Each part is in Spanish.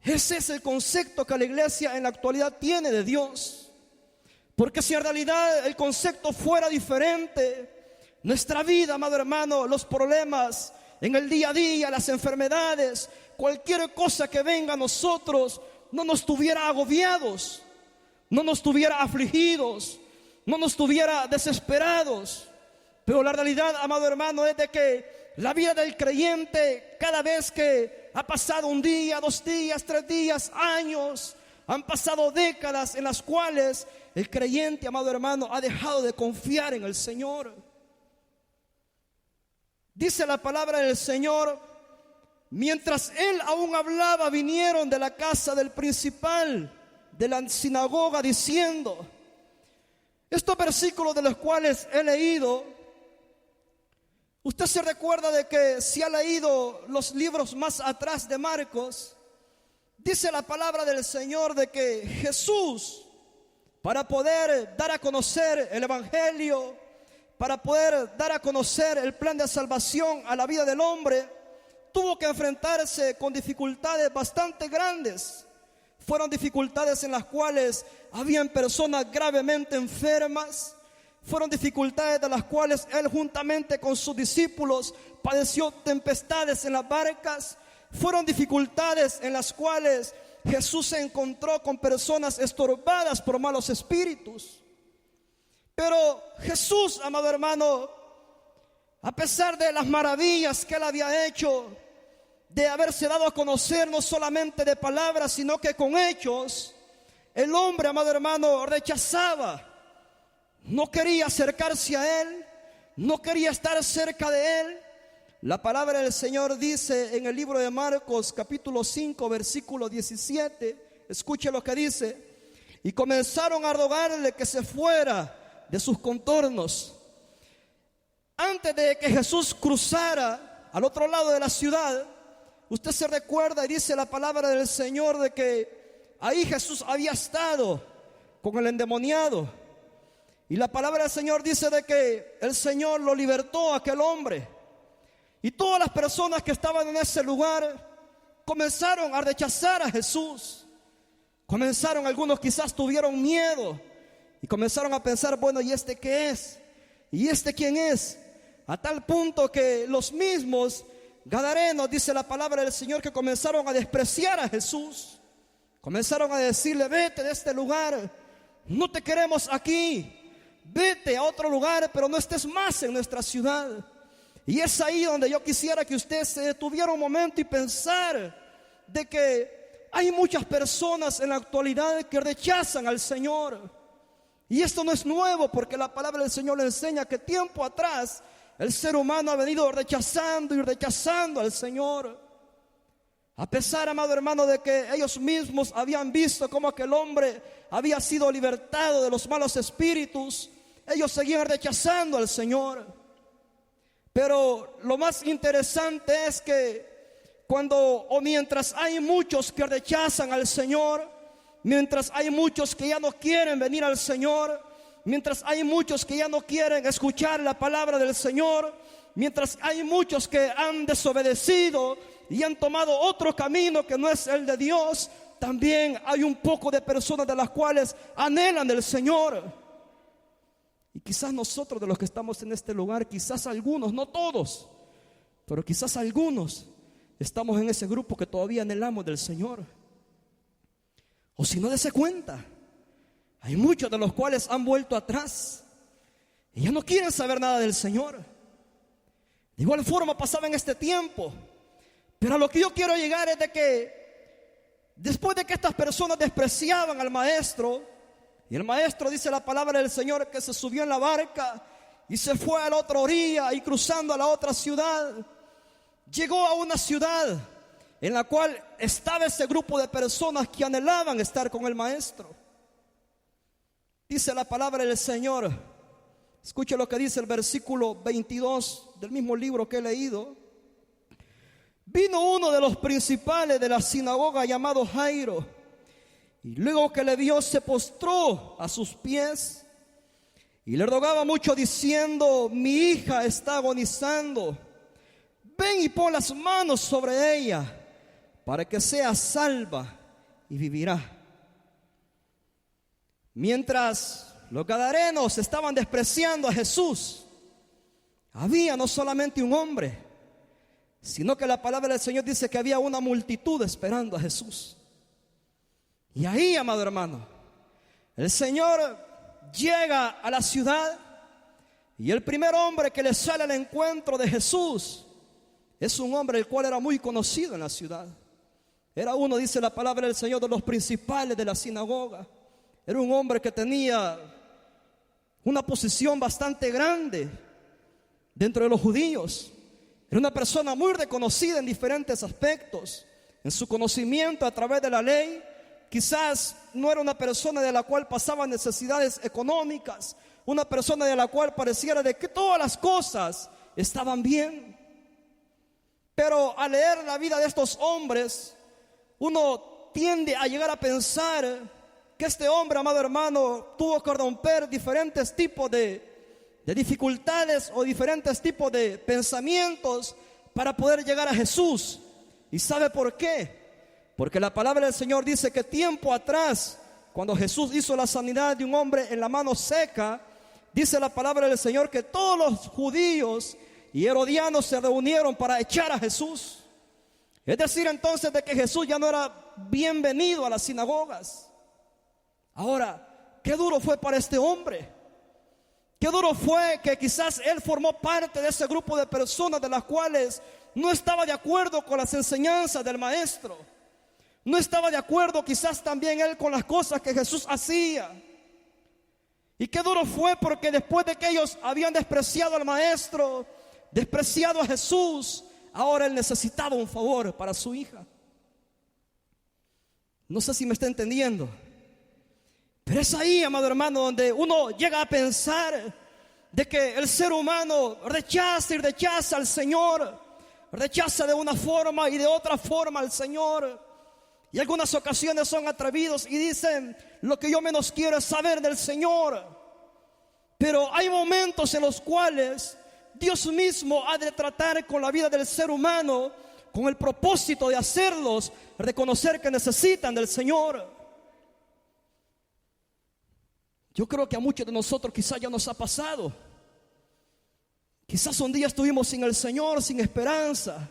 Ese es el concepto que la iglesia en la actualidad tiene de Dios. Porque si en realidad el concepto fuera diferente, nuestra vida, amado hermano, los problemas en el día a día, las enfermedades, cualquier cosa que venga a nosotros, no nos tuviera agobiados, no nos tuviera afligidos, no nos tuviera desesperados. Pero la realidad, amado hermano, es de que la vida del creyente, cada vez que ha pasado un día, 2 días, 3 días, años, han pasado décadas en las cuales el creyente, amado hermano, ha dejado de confiar en el Señor. Dice la palabra del Señor: mientras él aún hablaba, vinieron de la casa del principal de la sinagoga diciendo. Estos versículos de los cuales he leído, usted se recuerda de que si ha leído los libros más atrás de Marcos, dice la palabra del Señor de que Jesús, para poder dar a conocer el evangelio, para poder dar a conocer el plan de salvación a la vida del hombre, tuvo que enfrentarse con dificultades bastante grandes. Fueron dificultades en las cuales habían personas gravemente enfermas. Fueron dificultades de las cuales él, juntamente con sus discípulos, padeció tempestades en las barcas. Fueron dificultades en las cuales Jesús se encontró con personas estorbadas por malos espíritus. Pero Jesús, amado hermano, a pesar de las maravillas que él había hecho, de haberse dado a conocer no solamente de palabras, sino que con hechos, el hombre, amado hermano, rechazaba. No quería acercarse a él, no quería estar cerca de él. La palabra del Señor dice en el libro de Marcos, capítulo 5, versículo 17, escuche lo que dice: y comenzaron a rogarle que se fuera de sus contornos. Antes de que Jesús cruzara al otro lado de la ciudad, usted se recuerda y dice la palabra del Señor de que ahí Jesús había estado con el endemoniado. Y la palabra del Señor dice de que el Señor lo libertó a aquel hombre. Y todas las personas que estaban en ese lugar comenzaron a rechazar a Jesús. Algunos quizás tuvieron miedo y comenzaron a pensar, bueno, ¿y este qué es? ¿Y este quién es? A tal punto que los mismos gadarenos, dice la palabra del Señor, que comenzaron a despreciar a Jesús. Comenzaron a decirle: vete de este lugar, no te queremos aquí. Vete a otro lugar, pero no estés más en nuestra ciudad. Y es ahí donde yo quisiera que usted se detuviera un momento y pensar de que hay muchas personas en la actualidad que rechazan al Señor. Y esto no es nuevo, porque la palabra del Señor le enseña que tiempo atrás el ser humano ha venido rechazando y rechazando al Señor. A pesar, amado hermano, de que ellos mismos habían visto cómo aquel hombre había sido libertado de los malos espíritus, ellos seguían rechazando al Señor. Pero lo más interesante es que mientras hay muchos que rechazan al Señor, mientras hay muchos que ya no quieren venir al Señor, mientras hay muchos que ya no quieren escuchar la palabra del Señor, mientras hay muchos que han desobedecido y han tomado otro camino que no es el de Dios, también hay un poco de personas de las cuales anhelan el Señor. Y quizás nosotros, de los que estamos en este lugar, quizás algunos, no todos, pero quizás algunos estamos en ese grupo que todavía anhelamos del Señor. O si no, dése cuenta, hay muchos de los cuales han vuelto atrás y ya no quieren saber nada del Señor. De igual forma pasaba en este tiempo. Pero a lo que yo quiero llegar es de que después de que estas personas despreciaban al maestro, y el maestro, dice la palabra del Señor, que se subió en la barca y se fue a la otra orilla, y cruzando a la otra ciudad, llegó a una ciudad en la cual estaba ese grupo de personas que anhelaban estar con el maestro. Dice la palabra del Señor, escuche lo que dice el versículo 22 del mismo libro que he leído. Vino uno de los principales de la sinagoga llamado Jairo, y luego que le vio se postró a sus pies y le rogaba mucho diciendo: mi hija está agonizando, ven y pon las manos sobre ella para que sea salva y vivirá. Mientras los gadarenos estaban despreciando a Jesús, había no solamente un hombre, sino que la palabra del Señor dice que había una multitud esperando a Jesús. Y ahí, amado hermano, el Señor llega a la ciudad, y el primer hombre que le sale al encuentro de Jesús es un hombre el cual era muy conocido en la ciudad. Era uno, dice la palabra del Señor, de los principales de la sinagoga. Era un hombre que tenía una posición bastante grande dentro de los judíos. Era una persona muy reconocida en diferentes aspectos. En su conocimiento a través de la ley, quizás no era una persona de la cual pasaban necesidades económicas, una persona de la cual pareciera de que todas las cosas estaban bien. Pero al leer la vida de estos hombres, uno tiende a llegar a pensar que este hombre, amado hermano, tuvo que romper diferentes tipos de dificultades o diferentes tipos de pensamientos para poder llegar a Jesús. ¿Y sabe por qué? Porque la palabra del Señor dice que tiempo atrás, cuando Jesús hizo la sanidad de un hombre en la mano seca, dice la palabra del Señor que todos los judíos y herodianos se reunieron para echar a Jesús. Es decir, entonces, de que Jesús ya no era bienvenido a las sinagogas. Ahora, qué duro fue para este hombre. Qué duro fue que quizás él formó parte de ese grupo de personas de las cuales no estaba de acuerdo con las enseñanzas del maestro. No estaba de acuerdo quizás también él con las cosas que Jesús hacía. Y qué duro fue porque después de que ellos habían despreciado al maestro, despreciado a Jesús, ahora él necesitaba un favor para su hija. No sé si me está entendiendo. Pero es ahí, amado hermano, donde uno llega a pensar de que el ser humano rechaza y rechaza al Señor. Rechaza de una forma y de otra forma al Señor. Y algunas ocasiones son atrevidos y dicen: lo que yo menos quiero es saber del Señor. Pero hay momentos en los cuales Dios mismo ha de tratar con la vida del ser humano con el propósito de hacerlos reconocer que necesitan del Señor. Yo creo que a muchos de nosotros quizás ya nos ha pasado. Quizás un día estuvimos sin el Señor, sin esperanza.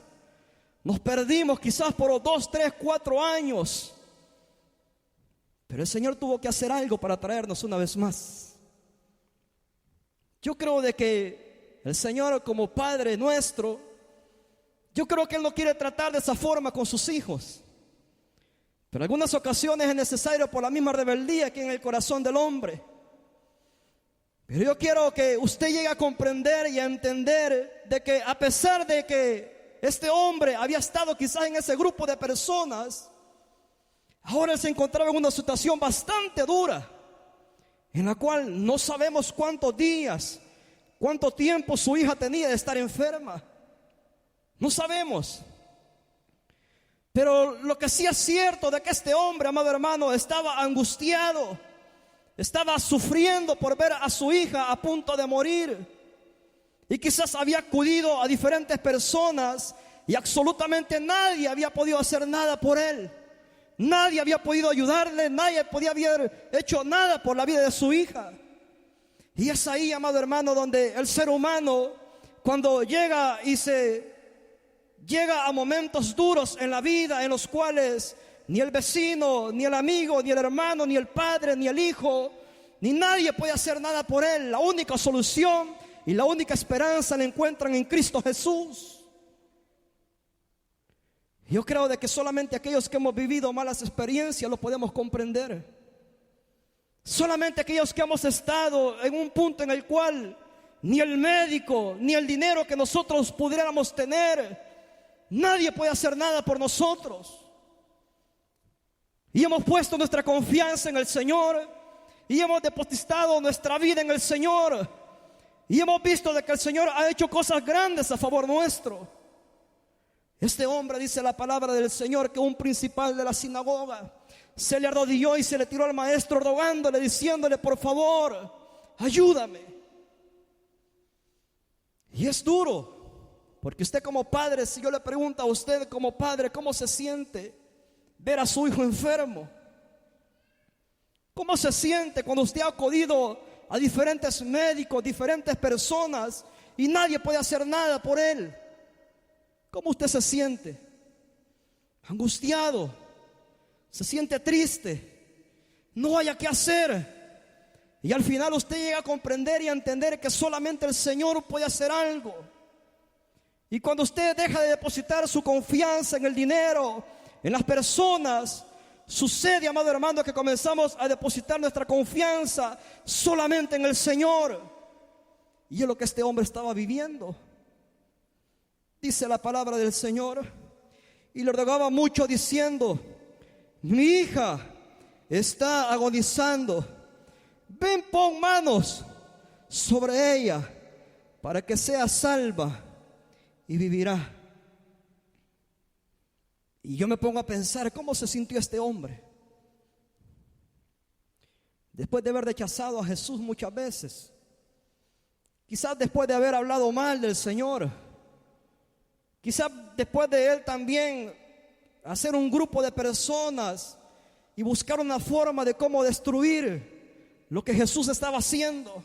Nos perdimos quizás por 2, 3, 4 años. Pero el Señor tuvo que hacer algo para traernos una vez más. Yo creo de que el Señor, como Padre nuestro, yo creo que Él no quiere tratar de esa forma con sus hijos. Pero en algunas ocasiones es necesario por la misma rebeldía que en el corazón del hombre. Pero yo quiero que usted llegue a comprender y a entender de que a pesar de que este hombre había estado quizás en ese grupo de personas, ahora él se encontraba en una situación bastante dura, en la cual no sabemos cuántos días, cuánto tiempo su hija tenía de estar enferma. No sabemos. Pero lo que sí es cierto de que este hombre, amado hermano, estaba angustiado, estaba sufriendo por ver a su hija a punto de morir. Y quizás había acudido a diferentes personas y absolutamente nadie había podido hacer nada por él. Nadie había podido ayudarle, nadie podía haber hecho nada por la vida de su hija. Y es ahí, amado hermano, donde el ser humano, cuando llega a momentos duros en la vida, en los cuales ni el vecino, ni el amigo, ni el hermano, ni el padre, ni el hijo, ni nadie puede hacer nada por él. La única solución y la única esperanza la encuentran en Cristo Jesús. Yo creo de que solamente aquellos que hemos vivido malas experiencias lo podemos comprender. Solamente aquellos que hemos estado en un punto en el cual ni el médico, ni el dinero que nosotros pudiéramos tener, nadie puede hacer nada por nosotros. Y hemos puesto nuestra confianza en el Señor, y hemos depositado nuestra vida en el Señor, y hemos visto de que el Señor ha hecho cosas grandes a favor nuestro. Este hombre, dice la palabra del Señor, que un principal de la sinagoga se le arrodilló y se le tiró al maestro rogándole, diciéndole: por favor, ayúdame. Y es duro, Porque usted como padre, si yo le pregunto a usted como padre, ¿cómo se siente ver a su hijo enfermo? ¿Cómo se siente cuando usted ha acudido a diferentes médicos, diferentes personas y nadie puede hacer nada por él? ¿Cómo usted se siente? Angustiado, se siente triste, no haya qué hacer. Y al final usted llega a comprender y a entender que solamente el Señor puede hacer algo. Y cuando usted deja de depositar su confianza en el dinero, en las personas, sucede, amado hermano, que comenzamos a depositar nuestra confianza solamente en el Señor. Y es lo que este hombre estaba viviendo. Dice la palabra del Señor: y le rogaba mucho diciendo: mi hija está agonizando, ven, pon manos sobre ella para que sea salva y vivirá. Y yo me pongo a pensar cómo se sintió este hombre después de haber rechazado a Jesús muchas veces, quizás después de haber hablado mal del Señor, quizás después de él también hacer un grupo de personas y buscar una forma de cómo destruir lo que Jesús estaba haciendo.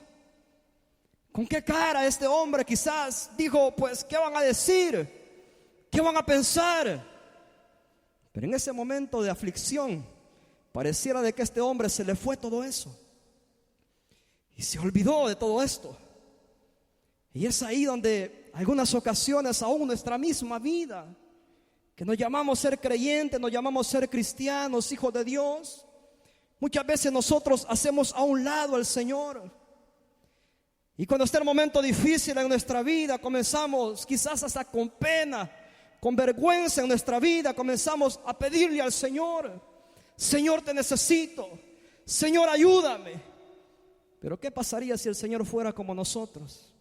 ¿Con qué cara este hombre quizás dijo, pues, qué van a decir? ¿Qué van a pensar? Pero en ese momento de aflicción, pareciera de que a este hombre se le fue todo eso y se olvidó de todo esto. Y es ahí donde algunas ocasiones, aún nuestra misma vida, que nos llamamos ser creyentes, nos llamamos ser cristianos, hijos de Dios, muchas veces nosotros hacemos a un lado al Señor. Y cuando está el momento difícil en nuestra vida, comenzamos quizás hasta con pena, con vergüenza en nuestra vida, comenzamos a pedirle al Señor: Señor, te necesito, Señor, ayúdame. Pero ¿qué pasaría si el Señor fuera como nosotros?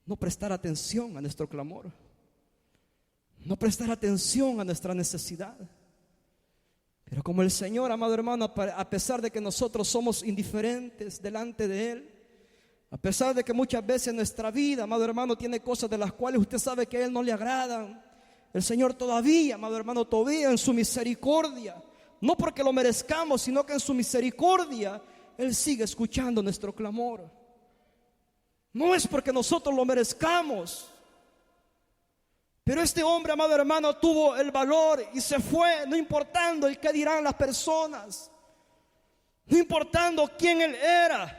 No prestar atención a nuestro clamor, no prestar atención a nuestra necesidad. Pero como el Señor, amado hermano, a pesar de que nosotros somos indiferentes delante de Él, a pesar de que muchas veces nuestra vida, amado hermano, tiene cosas de las cuales usted sabe que a Él no le agradan, el Señor todavía, amado hermano, todavía en su misericordia, no porque lo merezcamos, sino que en su misericordia Él sigue escuchando nuestro clamor. No es porque nosotros lo merezcamos. Pero este hombre, amado hermano, tuvo el valor y se fue, no importando el qué dirán las personas, no importando quién él era,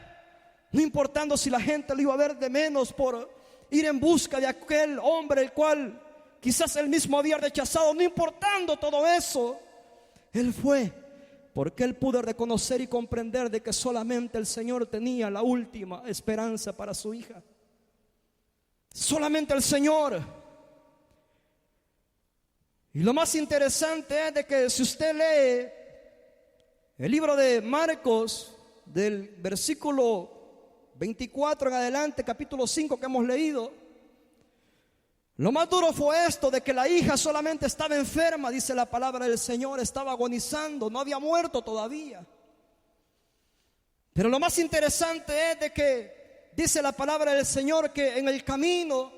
no importando si la gente lo iba a ver de menos por ir en busca de aquel hombre el cual quizás él mismo había rechazado. No importando todo eso, él fue porque él pudo reconocer y comprender de que solamente el Señor tenía la última esperanza para su hija. Solamente el Señor. Y lo más interesante es de que si usted lee el libro de Marcos, del versículo 24 en adelante, capítulo 5 que hemos leído, lo más duro fue esto de que la hija solamente estaba enferma, dice la palabra del Señor, estaba agonizando, no había muerto todavía. Pero lo más interesante es de que dice la palabra del Señor que en el camino,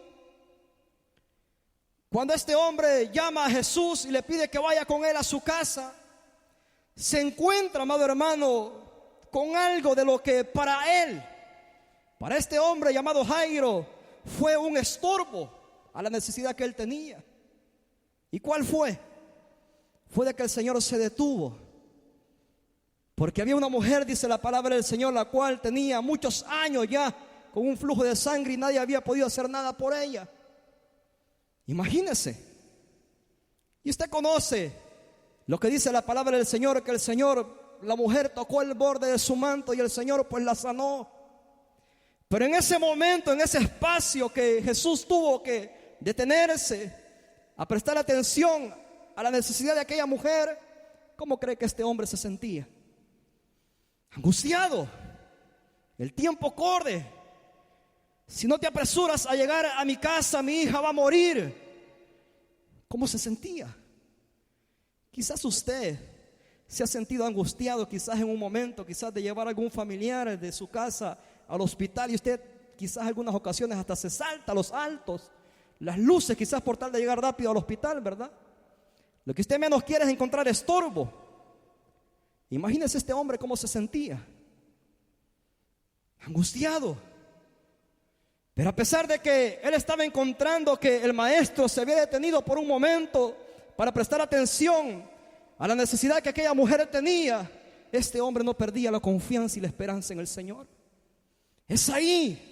cuando este hombre llama a Jesús y le pide que vaya con él a su casa, se encuentra, amado hermano, con algo de lo que para él, para este hombre llamado Jairo, fue un estorbo a la necesidad que él tenía. ¿Y cuál fue? Fue de que el Señor se detuvo, porque había una mujer, dice la palabra del Señor, la cual tenía muchos años ya con un flujo de sangre y nadie había podido hacer nada por ella. Imagínese. Y usted conoce lo que dice la palabra del Señor, que el Señor, la mujer tocó el borde de su manto y el Señor pues la sanó. Pero en ese momento, en ese espacio que Jesús tuvo que detenerse a prestar atención a la necesidad de aquella mujer, ¿cómo cree que este hombre se sentía? Angustiado. El tiempo corre. Si no te apresuras a llegar a mi casa, mi hija va a morir. ¿Cómo se sentía? Quizás usted se ha sentido angustiado, quizás en un momento, quizás de llevar a algún familiar de su casa al hospital, y usted quizás en algunas ocasiones hasta se salta a los altos, las luces quizás por tal de llegar rápido al hospital, ¿verdad? Lo que usted menos quiere es encontrar estorbo. Imagínese este hombre cómo se sentía, angustiado. Pero a pesar de que él estaba encontrando que el maestro se había detenido por un momento para prestar atención a la necesidad que aquella mujer tenía, este hombre no perdía la confianza y la esperanza en el Señor. Es ahí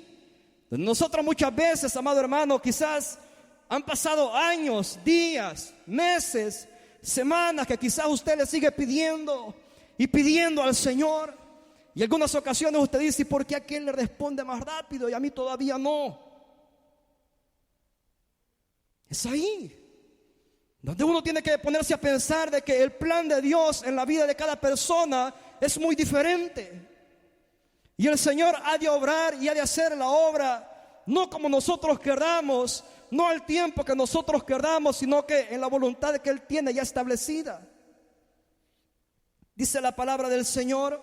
donde nosotros muchas veces, amado hermano, quizás han pasado años, días, meses, semanas que quizás usted le sigue pidiendo y pidiendo al Señor. Y en algunas ocasiones usted dice: ¿y por qué aquel le responde más rápido y a mí todavía no? Es ahí donde uno tiene que ponerse a pensar de que el plan de Dios en la vida de cada persona es muy diferente. Y el Señor ha de obrar y ha de hacer la obra, no como nosotros queramos, no al tiempo que nosotros queramos, sino que en la voluntad que Él tiene ya establecida. Dice la palabra del Señor,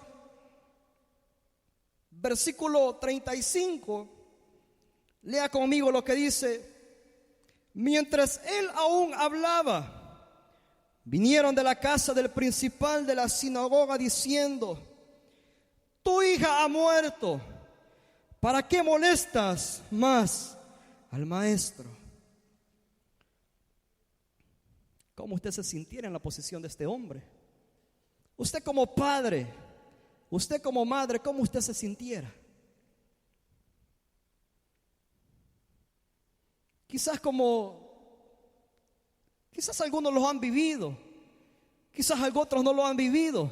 versículo 35, lea conmigo lo que dice: mientras él aún hablaba, vinieron de la casa del principal de la sinagoga diciendo: tu hija ha muerto, ¿para qué molestas más al maestro? ¿Cómo usted se sintiera en la posición de este hombre? Usted como padre, usted como madre, ¿cómo usted se sintiera? Quizás algunos lo han vivido, quizás otros no lo han vivido,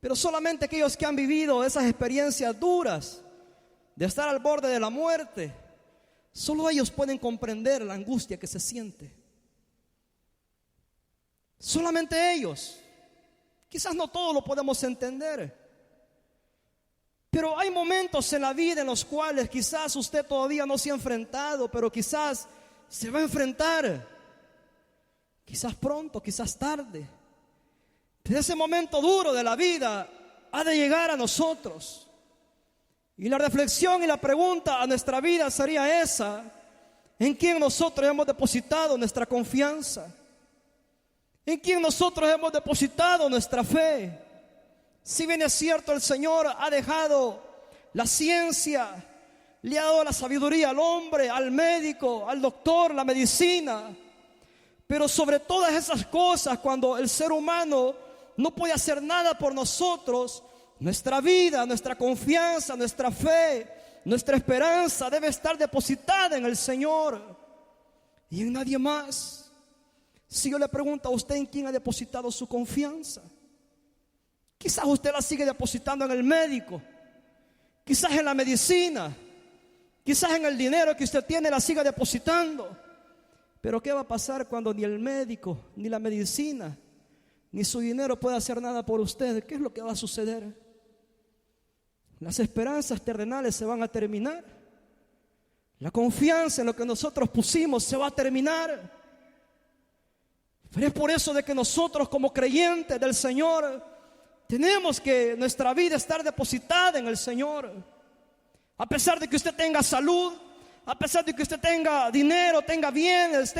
pero solamente aquellos que han vivido esas experiencias duras de estar al borde de la muerte, solo ellos pueden comprender la angustia que se siente. Solamente ellos. Quizás no todos lo podemos entender, pero hay momentos en la vida en los cuales quizás usted todavía no se ha enfrentado, pero quizás se va a enfrentar. Quizás pronto, quizás tarde. Pero ese momento duro de la vida ha de llegar a nosotros. Y la reflexión y la pregunta a nuestra vida sería esa: ¿en quién nosotros hemos depositado nuestra confianza? ¿En quién nosotros hemos depositado nuestra fe? Si bien es cierto, el Señor ha dejado la ciencia, le ha dado la sabiduría al hombre, al médico, al doctor, la medicina, pero sobre todas esas cosas, cuando el ser humano no puede hacer nada por nosotros, nuestra vida, nuestra confianza, nuestra fe, nuestra esperanza debe estar depositada en el Señor y en nadie más. Si yo le pregunto a usted en quién ha depositado su confianza, quizás usted la sigue depositando en el médico, quizás en la medicina, quizás en el dinero que usted tiene la siga depositando. Pero ¿qué va a pasar cuando ni el médico, ni la medicina, ni su dinero puede hacer nada por usted? ¿Qué es lo que va a suceder? Las esperanzas terrenales se van a terminar. La confianza en lo que nosotros pusimos se va a terminar. Pero es por eso de que nosotros como creyentes del Señor tenemos que nuestra vida estar depositada en el Señor. A pesar de que usted tenga salud, a pesar de que usted tenga dinero, tenga bienes,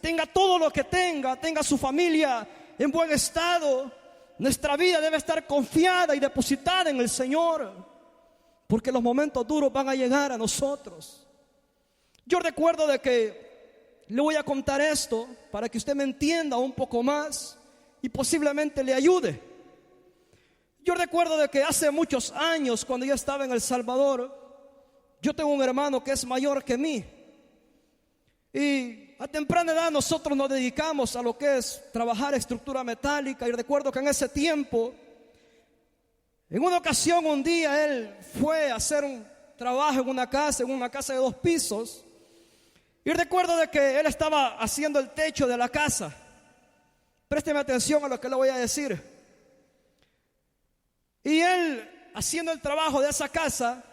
tenga todo lo que tenga su familia en buen estado, nuestra vida debe estar confiada y depositada en el Señor, porque los momentos duros van a llegar a nosotros. Yo recuerdo de que le voy a contar esto para que usted me entienda un poco más y posiblemente le ayude. Yo recuerdo de que hace muchos años, cuando yo estaba en El Salvador, yo tengo un hermano que es mayor que mí. Y a temprana edad nosotros nos dedicamos a lo que es trabajar estructura metálica. Y recuerdo que en ese tiempo, en una ocasión, un día él fue a hacer un trabajo en una casa de 2 pisos. Y recuerdo de que él estaba haciendo el techo de la casa. Présteme atención a lo que le voy a decir. Y él, haciendo el trabajo de esa casa,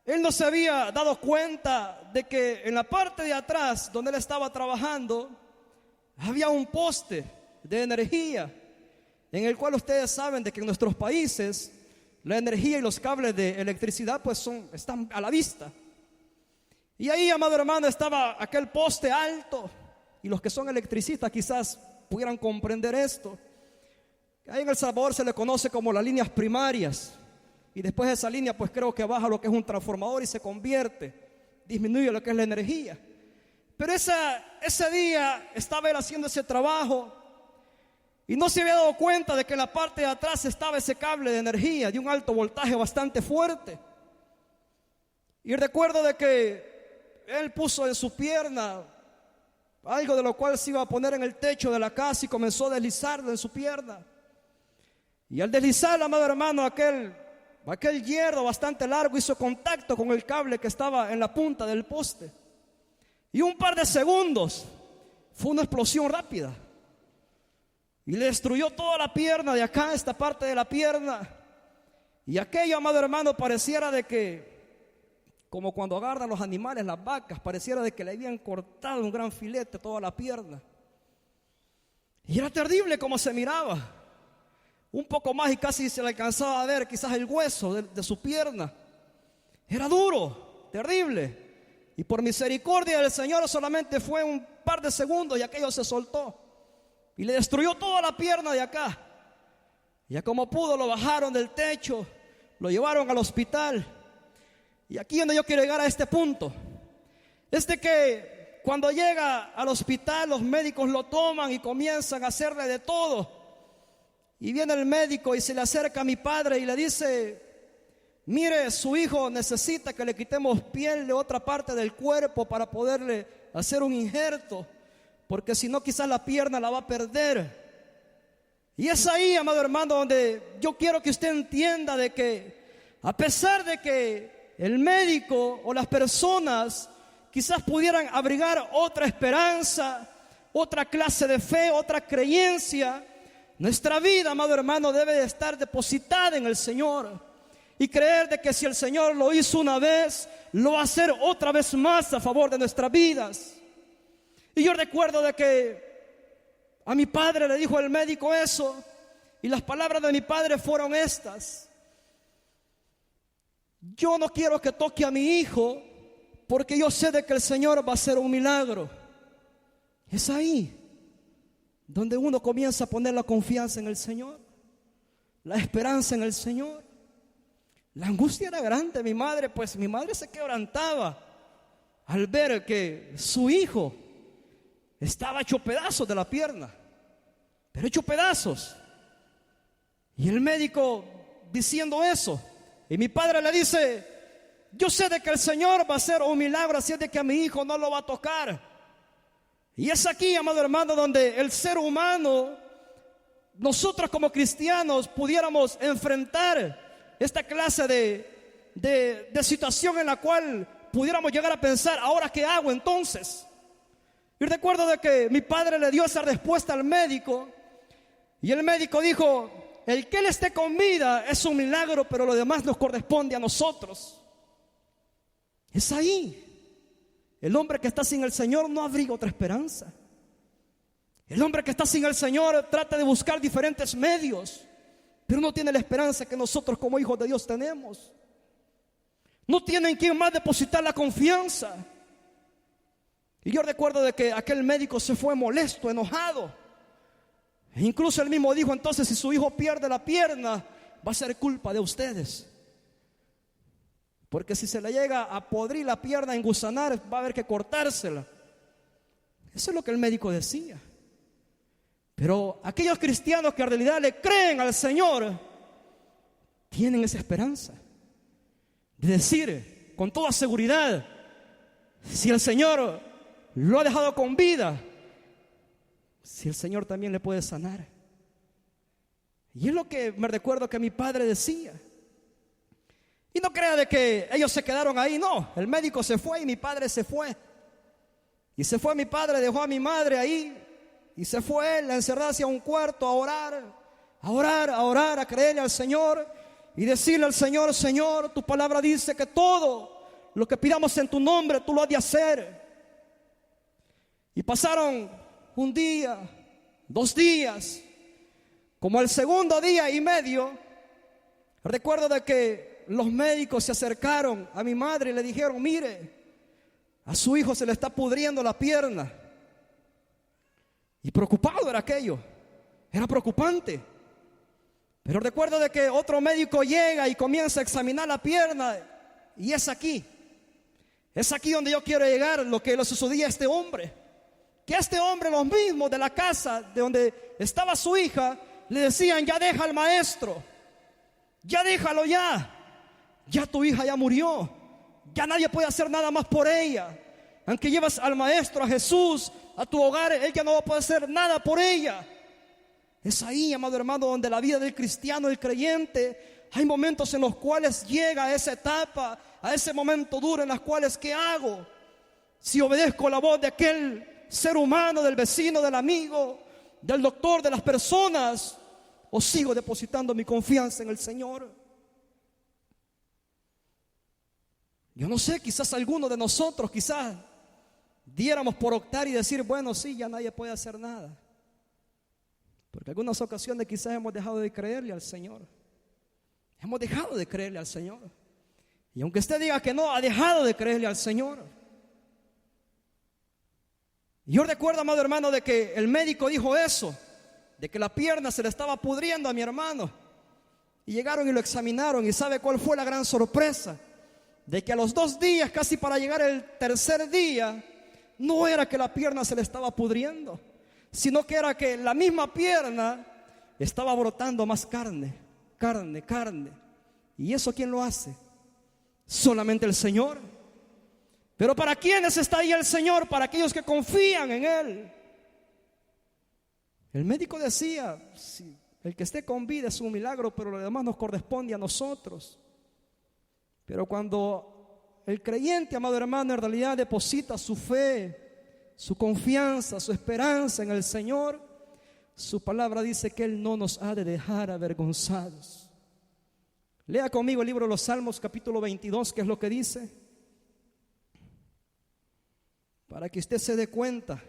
él no se había dado cuenta de que en la parte de atrás, donde él estaba trabajando, había un poste de energía, en el cual ustedes saben de que en nuestros países la energía y los cables de electricidad pues están a la vista. Y ahí, amado hermano, estaba aquel poste alto. Y los que son electricistas quizás pudieran comprender esto. Ahí en El Salvador se le conoce como las líneas primarias. Y después de esa línea, pues creo que baja lo que es un transformador y se convierte, disminuye lo que es la energía. Pero ese día estaba él haciendo ese trabajo y no se había dado cuenta de que en la parte de atrás estaba ese cable de energía de un alto voltaje bastante fuerte. Y recuerdo de que él puso en su pierna algo de lo cual se iba a poner en el techo de la casa y comenzó a deslizarlo en su pierna. Y al deslizar, amado hermano, aquel hierro bastante largo hizo contacto con el cable que estaba en la punta del poste. Y un par de segundos fue una explosión rápida. Y le destruyó toda la pierna de acá, esta parte de la pierna. Y aquello, amado hermano, pareciera de que, como cuando agarran los animales, las vacas, pareciera de que le habían cortado un gran filete toda la pierna. Y era terrible como se miraba. Un poco más y casi se le alcanzaba a ver quizás el hueso de su pierna. Era duro, terrible. Y por misericordia del Señor solamente fue un par de segundos y aquello se soltó. Y le destruyó toda la pierna de acá. Ya como pudo lo bajaron del techo, lo llevaron al hospital. Y aquí es donde yo quiero llegar a este punto. Es de que cuando llega al hospital los médicos lo toman y comienzan a hacerle de todo. Y viene el médico y se le acerca a mi padre y le dice: mire, su hijo necesita que le quitemos piel de otra parte del cuerpo para poderle hacer un injerto, porque si no quizás la pierna la va a perder. Y es ahí, amado hermano, donde yo quiero que usted entienda de que a pesar de que el médico o las personas quizás pudieran abrigar otra esperanza, otra clase de fe, otra creencia, nuestra vida, amado hermano, debe de estar depositada en el Señor y creer de que si el Señor lo hizo una vez, lo va a hacer otra vez más a favor de nuestras vidas. Y yo recuerdo de que a mi padre le dijo el médico eso, y las palabras de mi padre fueron estas: yo no quiero que toque a mi hijo porque yo sé de que el Señor va a hacer un milagro. Es ahí donde uno comienza a poner la confianza en el Señor, la esperanza en el Señor. La angustia era grande. Mi madre se quebrantaba al ver que su hijo estaba hecho pedazos de la pierna, pero hecho pedazos. Y el médico diciendo eso, y mi padre le dice: yo sé de que el Señor va a hacer un milagro, así es de que a mi hijo no lo va a tocar. Y es aquí, amado hermano, donde el ser humano, nosotros como cristianos, pudiéramos enfrentar esta clase de situación en la cual pudiéramos llegar a pensar: ¿ahora qué hago entonces? Y recuerdo de que mi padre le dio esa respuesta al médico, y el médico dijo: el que él esté con vida es un milagro, pero lo demás nos corresponde a nosotros. Es ahí. El hombre que está sin el Señor no abriga otra esperanza. El hombre que está sin el Señor trata de buscar diferentes medios, pero no tiene la esperanza que nosotros como hijos de Dios tenemos. No tiene en quién más depositar la confianza. Y yo recuerdo de que aquel médico se fue molesto, enojado. E incluso él mismo dijo: entonces si su hijo pierde la pierna, va a ser culpa de ustedes. Porque si se le llega a podrir la pierna, a engusanar, va a haber que cortársela. Eso es lo que el médico decía. Pero aquellos cristianos que en realidad le creen al Señor, tienen esa esperanza de decir con toda seguridad: si el Señor lo ha dejado con vida, si el Señor también le puede sanar. Y es lo que me recuerdo que mi padre decía. Y no crea de que ellos se quedaron ahí, no. El médico se fue y mi padre se fue. Y se fue mi padre, dejó a mi madre ahí. Y se fue él a encerrarse a un cuarto a orar, a creerle al Señor. Y decirle al Señor: Señor, tu palabra dice que todo lo que pidamos en tu nombre, tú lo has de hacer. Y pasaron un día, 2 días. Como el segundo día y medio, recuerdo de que los médicos se acercaron a mi madre y le dijeron: mire, A su hijo se le está pudriendo la pierna. Y preocupado era aquello. Era preocupante. Pero recuerdo de que otro médico llega y comienza a examinar la pierna. Y es aquí donde yo quiero llegar, lo que le sucedía a este hombre. Que a este hombre, los mismos de la casa de donde estaba su hija, le decían: ya deja al maestro, ya déjalo ya tu hija ya murió, ya nadie puede hacer nada más por ella. Aunque llevas al maestro, a Jesús, a tu hogar, él ya no va a poder hacer nada por ella. Es ahí, amado hermano, donde la vida del cristiano, del creyente, hay momentos en los cuales llega a esa etapa, a ese momento duro en los cuales, ¿qué hago? Si obedezco la voz de aquel ser humano, del vecino, del amigo, del doctor, de las personas, o sigo depositando mi confianza en el Señor. Yo no sé, quizás alguno de nosotros, quizás diéramos por optar y decir: bueno, sí, ya nadie puede hacer nada. Porque en algunas ocasiones quizás hemos dejado de creerle al Señor. Hemos dejado de creerle al Señor. Y aunque usted diga que no, ha dejado de creerle al Señor. Y yo recuerdo, amado hermano, de que el médico dijo eso, de que la pierna se le estaba pudriendo a mi hermano. Y llegaron y lo examinaron. ¿Y sabe cuál fue la gran sorpresa? De que a los 2 días, casi para llegar el tercer día, no era que la pierna se le estaba pudriendo, sino que era que la misma pierna estaba brotando más carne. ¿Y eso quién lo hace? Solamente el Señor. Pero ¿para quiénes está ahí el Señor? Para aquellos que confían en Él. El médico decía: sí, el que esté con vida es un milagro, pero lo demás nos corresponde a nosotros. Pero cuando el creyente, amado hermano, en realidad deposita su fe, su confianza, su esperanza en el Señor, su palabra dice que Él no nos ha de dejar avergonzados. Lea conmigo el libro de los Salmos, capítulo 22, que es lo que dice, para que usted se dé cuenta.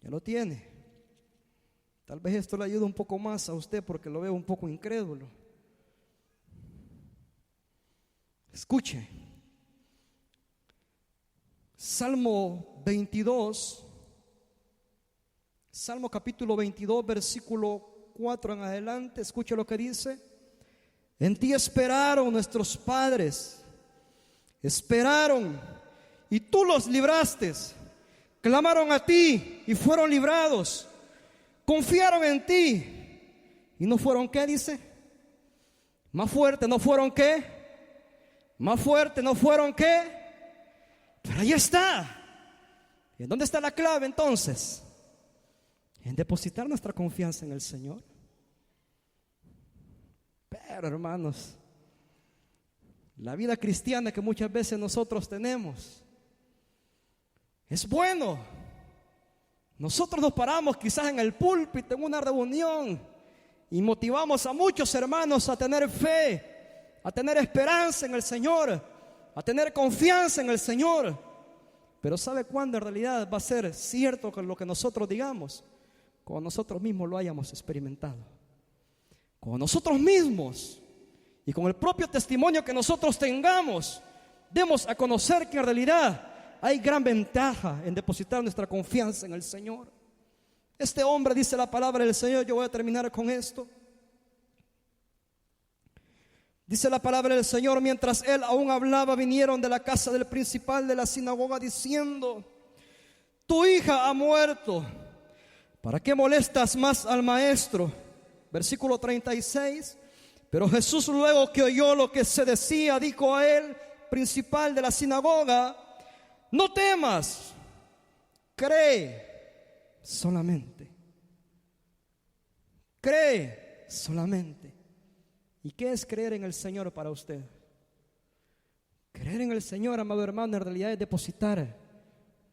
Ya lo tiene. Tal vez esto le ayude un poco más a usted porque lo veo un poco incrédulo. Escuche. Salmo 22, Salmo capítulo 22, versículo 4 en adelante. Escuche lo que dice: en ti esperaron nuestros padres, esperaron y tú los libraste. Clamaron a ti y fueron librados. Confiaron en ti y no fueron, ¿qué dice? Más fuerte, ¿no fueron qué? Más fuerte, ¿no fueron qué? Pero ahí está. ¿Y en dónde está la clave entonces? En depositar nuestra confianza en el Señor. Pero hermanos, la vida cristiana que muchas veces nosotros tenemos es bueno. Nosotros nos paramos quizás en el púlpito, en una reunión, y motivamos a muchos hermanos a tener fe, a tener esperanza en el Señor, a tener confianza en el Señor. Pero ¿sabe cuándo en realidad va a ser cierto con lo que nosotros digamos? Cuando nosotros mismos lo hayamos experimentado. Cuando nosotros mismos y con el propio testimonio que nosotros tengamos, demos a conocer que en realidad hay gran ventaja en depositar nuestra confianza en el Señor. Este hombre, dice la palabra del Señor, yo voy a terminar con esto. Dice la palabra del Señor: mientras él aún hablaba, vinieron de la casa del principal de la sinagoga diciendo: tu hija ha muerto, ¿para qué molestas más al maestro? Versículo 36. Pero Jesús, luego que oyó lo que se decía, dijo a él, principal de la sinagoga: no temas, cree solamente. Cree solamente. ¿Y qué es creer en el Señor para usted? Creer en el Señor, amado hermano, en realidad es depositar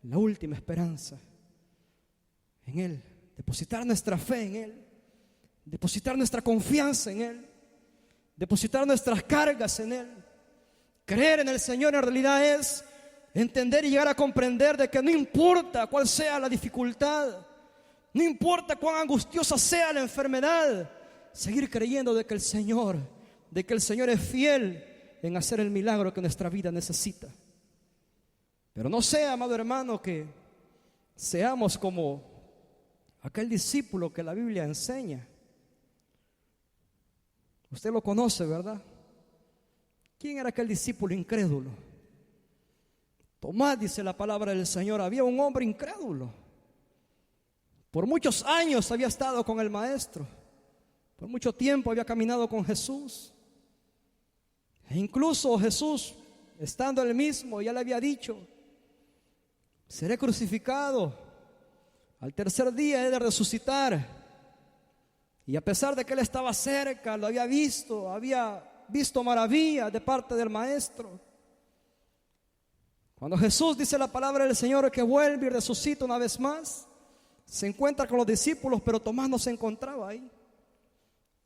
la última esperanza en Él, depositar nuestra fe en Él, depositar nuestra confianza en Él, depositar nuestras cargas en Él. Creer en el Señor en realidad es entender y llegar a comprender de que no importa cuál sea la dificultad, No importa cuán angustiosa sea la enfermedad, seguir creyendo de que el Señor es fiel en hacer el milagro que nuestra vida necesita. Pero no sea, amado hermano, que seamos como aquel discípulo que la Biblia enseña. Usted lo conoce, ¿verdad? ¿Quién era aquel discípulo incrédulo? Tomás, dice la palabra del Señor, había un hombre incrédulo. Por muchos años había estado con el Maestro. Por mucho tiempo había caminado con Jesús. E incluso Jesús, estando él mismo, ya le había dicho: seré crucificado, al tercer día he de resucitar. Y a pesar de que él estaba cerca, lo había visto maravillas de parte del Maestro. Cuando Jesús, dice la palabra del Señor, que vuelve y resucita una vez más, se encuentra con los discípulos, pero Tomás no se encontraba ahí.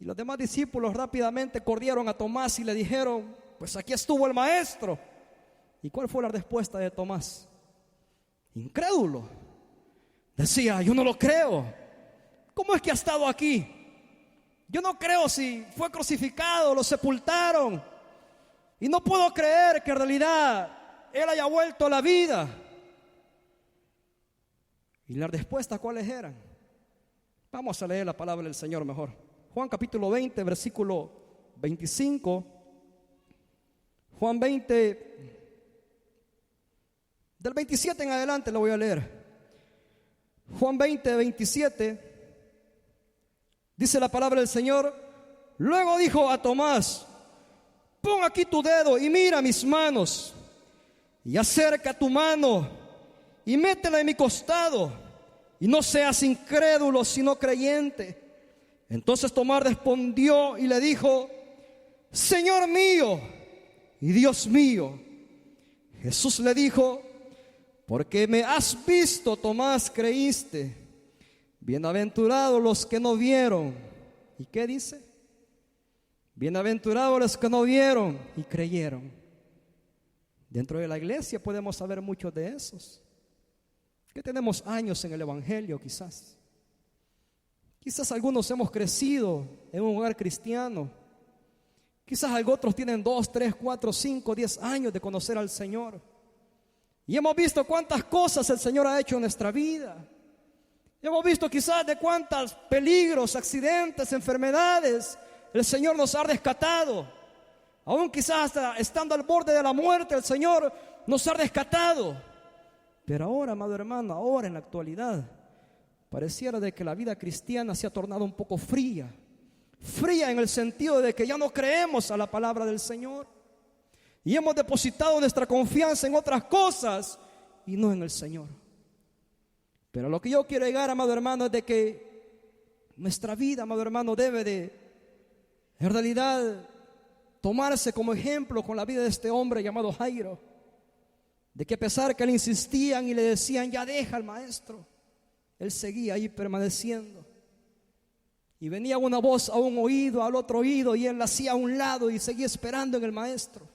Y los demás discípulos rápidamente corrieron a Tomás y le dijeron: pues aquí estuvo el Maestro. ¿Y cuál fue la respuesta de Tomás? Incrédulo. Decía: yo no lo creo. ¿Cómo es que ha estado aquí? Yo no creo si fue crucificado, lo sepultaron. Y no puedo creer que en realidad Él haya vuelto a la vida. ¿Y las respuestas cuáles eran? Vamos a leer la palabra del Señor mejor. Juan capítulo 20, versículo 25. Juan 20, del 27 en adelante lo voy a leer. Juan 20, 27. Dice la palabra del Señor: luego dijo a Tomás: pon aquí tu dedo y mira mis manos, y acerca tu mano y métela en mi costado, y no seas incrédulo sino creyente. Entonces Tomás respondió y le dijo: Señor mío y Dios mío. Jesús le dijo: porque me has visto, Tomás, creíste. Bienaventurados los que no vieron. ¿Y qué dice? Bienaventurados los que no vieron y creyeron. Dentro de la iglesia podemos saber muchos de esos, que tenemos años en el Evangelio quizás. Quizás algunos hemos crecido en un hogar cristiano. Quizás otros tienen 2, 3, 4, 5, 10 años de conocer al Señor. Y hemos visto cuántas cosas el Señor ha hecho en nuestra vida. Hemos visto quizás de cuántos peligros, accidentes, enfermedades el Señor nos ha rescatado. Aún quizás hasta estando al borde de la muerte, el Señor nos ha rescatado. Pero ahora, amado hermano, ahora en la actualidad, pareciera de que la vida cristiana se ha tornado un poco fría. Fría en el sentido de que ya no creemos a la palabra del Señor. Y hemos depositado nuestra confianza en otras cosas y no en el Señor. Pero lo que yo quiero llegar, amado hermano, es de que nuestra vida, amado hermano, debe de, en realidad, tomarse como ejemplo con la vida de este hombre llamado Jairo. De que a pesar que le insistían y le decían: ya deja al Maestro, él seguía ahí permaneciendo. Y venía una voz a un oído, al otro oído, y él la hacía a un lado y seguía esperando en el Maestro.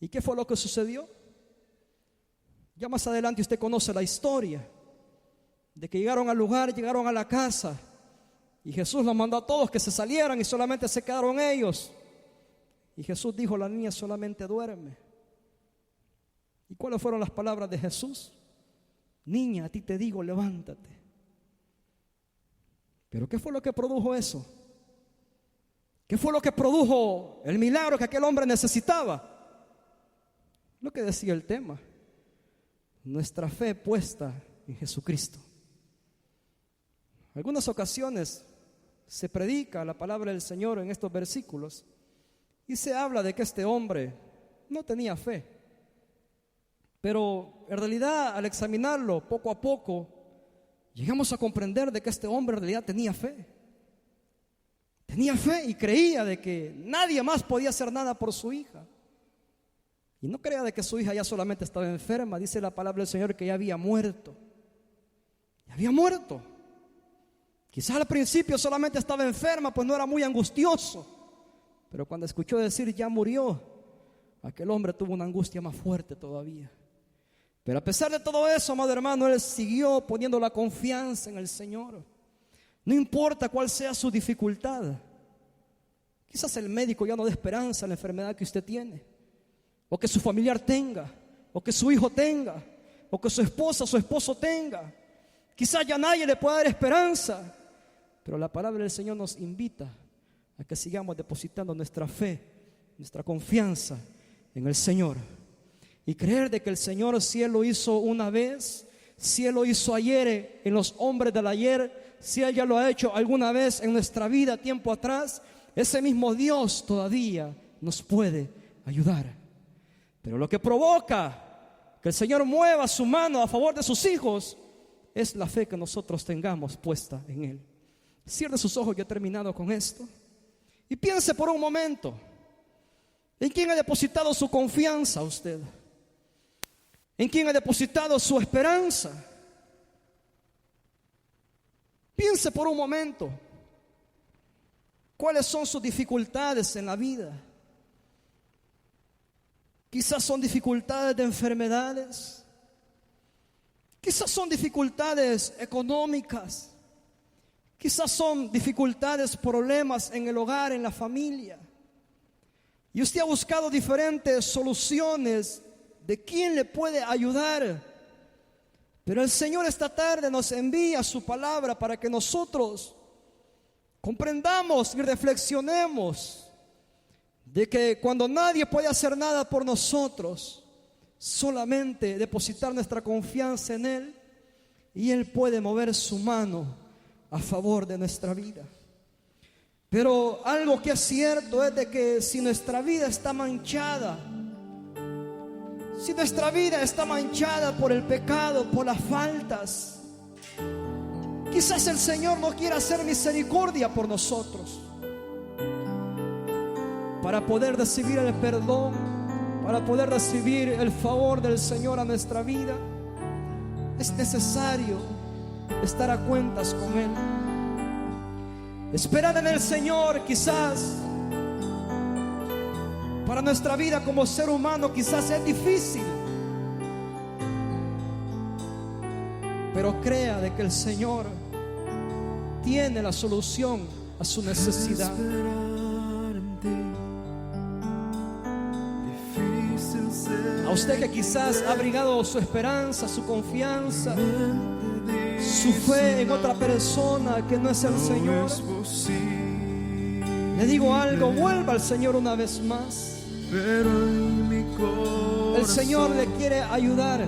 ¿Y qué fue lo que sucedió? Ya más adelante usted conoce la historia de que llegaron al lugar, llegaron a la casa, y Jesús los mandó a todos que se salieran y solamente se quedaron ellos. Y Jesús dijo: la niña solamente duerme. ¿Y cuáles fueron las palabras de Jesús? Niña, a ti te digo, levántate. ¿Pero qué fue lo que produjo eso? ¿Qué fue lo que produjo el milagro que aquel hombre necesitaba? Lo que decía el tema: nuestra fe puesta en Jesucristo. En algunas ocasiones se predica la palabra del Señor en estos versículos y se habla de que este hombre no tenía fe. Pero en realidad, al examinarlo poco a poco, llegamos a comprender de que este hombre en realidad tenía fe. Tenía fe y creía de que nadie más podía hacer nada por su hija. Y no creía de que su hija ya solamente estaba enferma. Dice la palabra del Señor que ya había muerto. Ya había muerto. Quizás al principio solamente estaba enferma, pues no era muy angustioso. Pero cuando escuchó decir ya murió, aquel hombre tuvo una angustia más fuerte todavía. Pero a pesar de todo eso, amado hermano, él siguió poniendo la confianza en el Señor. No importa cuál sea su dificultad. Quizás el médico ya no dé esperanza en la enfermedad que usted tiene, o que su familiar tenga, o que su hijo tenga, o que su esposa o su esposo tenga. Quizás ya nadie le pueda dar esperanza. Pero la palabra del Señor nos invita a que sigamos depositando nuestra fe, nuestra confianza en el Señor. Y creer de que el Señor, si Él lo hizo una vez, si Él lo hizo ayer en los hombres del ayer, si Él ya lo ha hecho alguna vez en nuestra vida tiempo atrás, ese mismo Dios todavía nos puede ayudar. Pero lo que provoca que el Señor mueva su mano a favor de sus hijos es la fe que nosotros tengamos puesta en Él. Cierre sus ojos, ya he terminado con esto, y piense por un momento en quién ha depositado su confianza usted, en quién ha depositado su esperanza. Piense por un momento cuáles son sus dificultades en la vida. Quizás son dificultades de enfermedades, quizás son dificultades económicas, quizás son dificultades, problemas en el hogar, en la familia. Y usted ha buscado diferentes soluciones de quién le puede ayudar. Pero el Señor esta tarde nos envía su palabra para que nosotros comprendamos y reflexionemos de que cuando nadie puede hacer nada por nosotros, solamente depositar nuestra confianza en Él, y Él puede mover su mano a favor de nuestra vida. Pero algo que es cierto es de que si nuestra vida está manchada, si nuestra vida está manchada por el pecado, por las faltas, quizás el Señor no quiera hacer misericordia por nosotros. Para poder recibir el perdón, para poder recibir el favor del Señor a nuestra vida, es necesario estar a cuentas con Él. Esperar en el Señor, quizás para nuestra vida como ser humano quizás es difícil, pero crea de que el Señor tiene la solución a su necesidad. A usted que quizás ha abrigado su esperanza, su confianza, su fe en otra persona que no es el Señor, le digo algo: vuelva al Señor una vez más. El Señor le quiere ayudar.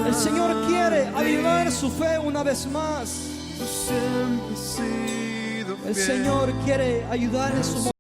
El Señor quiere avivar su fe una vez más. El Señor quiere ayudar en su momento.